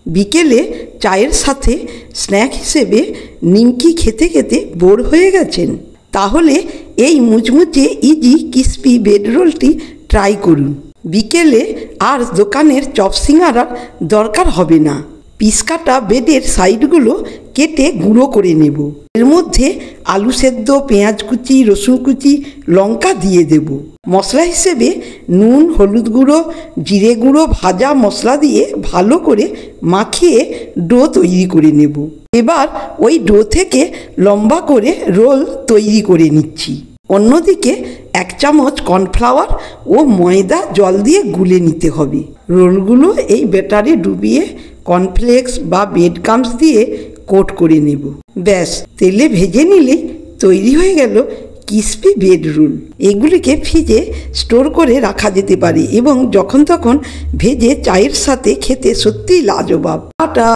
বিকেলে চায়ের সাথে স্ন্যাক হিসেবে নিমকি খেতে খেতে বোর হয়ে গেছেন? তাহলে এই মুচমুচে ইজি ক্রিসপি ব্রেড রোলটি ট্রাই করুন। বিকেলে আর দোকানের চপ সিঙ্গারার দরকার হবে না। পিস কাটা ব্রেডের সাইডগুলো কেটে গুঁড়ো করে নেব। এর মধ্যে আলু সেদ্ধ, পেঁয়াজ কুচি, রসুন কুচি, লঙ্কা দিয়ে দেব। মশলা হিসেবে নুন, হলুদ গুঁড়ো, জিরে গুঁড়ো, ভাজা মশলা দিয়ে ভালো করে মাখিয়ে ডো তৈরি করে নেব। এবার ওই ডো থেকে লম্বা করে রোল তৈরি করে নিচ্ছি। অন্যদিকে 1 চামচ কর্নফ্লাওয়ার ও ময়দা জল দিয়ে গুলে নিতে হবে। রোলগুলো এই ব্যাটারে ডুবিয়ে কর্নফ্লেক্স বা ব্রেড ক্রাম্বস দিয়ে কোট করে নেব। ব্যাস, তেলে ভেজে নিলেই তৈরি হয়ে গেল ক্রিসপি ব্রেড রোল। এগুলিকে ফ্রিজে স্টোর করে রাখা যেতে পারে এবং যখন তখন ভেজে চায়ের সাথে খেতে সত্যিই লাজবাব। টাটা।